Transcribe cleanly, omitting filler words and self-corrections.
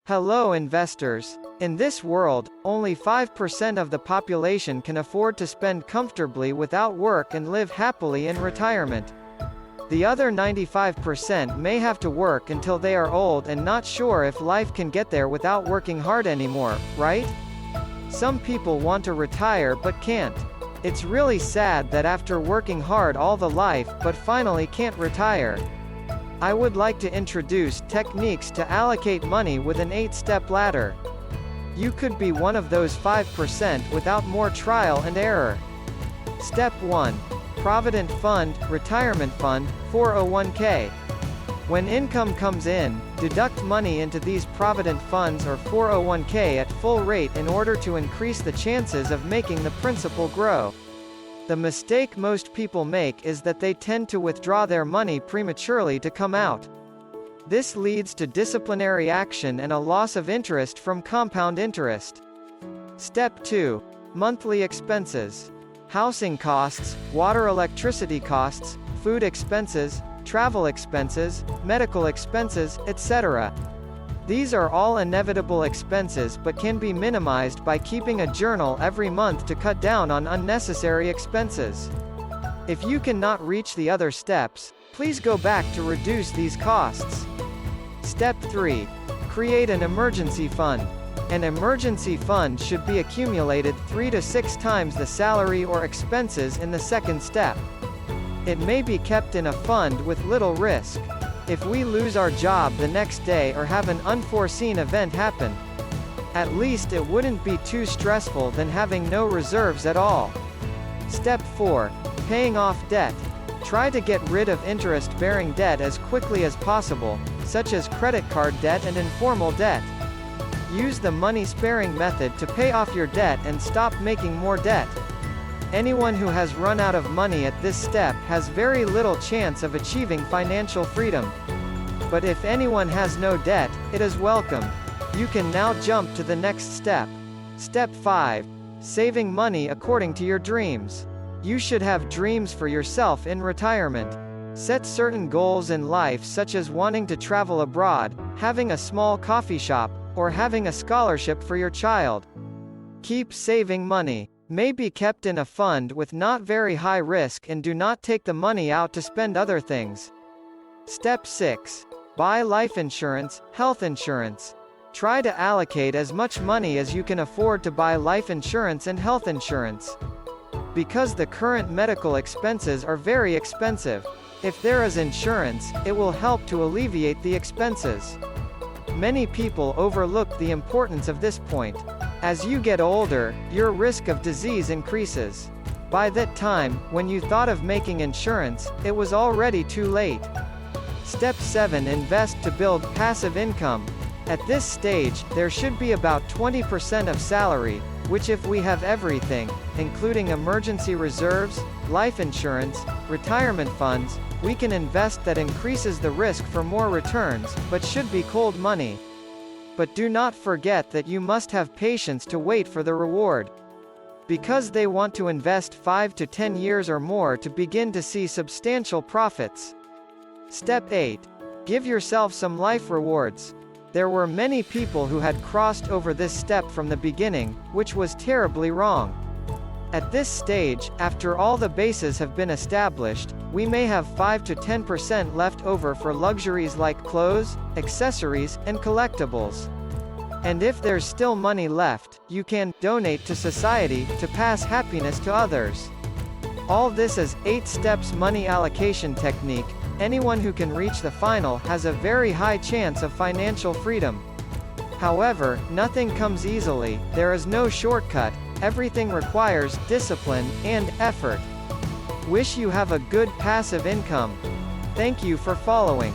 Hello investors. In this world, only 5% of the population can afford to spend comfortably without work and live happily in retirement. The other 95% may have to work until they are old and not sure if life can get there without working hard anymore, right? Some people want to retire but can't. It's really sad that after working hard all the life but finally can't retire. I would like to introduce techniques to allocate money with an 8-step ladder. You could be one of those 5% without more trial and error. Step 1. Provident Fund, Retirement Fund, 401k. When income comes in, deduct money into these Provident Funds or 401k at full rate in order to increase the chances of making the principal grow. The mistake most people make is that they tend to withdraw their money prematurely to come out. This leads to disciplinary action and a loss of interest from compound interest. Step 2. Monthly expenses. Housing costs, water electricity costs, food expenses, travel expenses, medical expenses, etc. These are all inevitable expenses but can be minimized by keeping a journal every month to cut down on unnecessary expenses. If you cannot reach the other steps, please go back to reduce these costs. Step 3. Create an emergency fund. An emergency fund should be accumulated 3 to 6 times the salary or expenses in the second step. It may be kept in a fund with little risk. If we lose our job the next day or have an unforeseen event happen, at least it wouldn't be too stressful than having no reserves at all. Step 4. Paying off debt. Try to get rid of interest-bearing debt as quickly as possible, such as credit card debt and informal debt. Use the money-sparing method to pay off your debt and stop making more debt. Anyone who has run out of money at this step has very little chance of achieving financial freedom. But if anyone has no debt, it is welcome. You can now jump to the next step. Step 5. Saving money according to your dreams. You should have dreams for yourself in retirement. Set certain goals in life such as wanting to travel abroad, having a small coffee shop, or having a scholarship for your child. Keep saving money. May be kept in a fund with not very high risk and do not take the money out to spend other things. Step 6. Buy life insurance, health insurance. Try to allocate as much money as you can afford to buy life insurance and health insurance. Because the current medical expenses are very expensive. If there is insurance, it will help to alleviate the expenses. Many people overlook the importance of this point. As you get older, your risk of disease increases. By that time, when you thought of making insurance, it was already too late. Step 7. Invest to build passive income. At this stage, there should be about 20% of salary, which if we have everything, including emergency reserves, life insurance, retirement funds, we can invest that increases the risk for more returns, but should be cold money. But do not forget that you must have patience to wait for the reward. Because they want to invest 5 to 10 years or more to begin to see substantial profits. Step 8. Give yourself some life rewards. There were many people who had crossed over this step from the beginning, which was terribly wrong. At this stage, after all the bases have been established, we may have 5 to 10% left over for luxuries like clothes, accessories, and collectibles. And if there's still money left, you can donate to society to pass happiness to others. All this is 8 steps money allocation technique. Anyone who can reach the final has a very high chance of financial freedom. However, nothing comes easily, there is no shortcut, everything requires discipline and effort. Wish you have a good passive income. Thank you for following.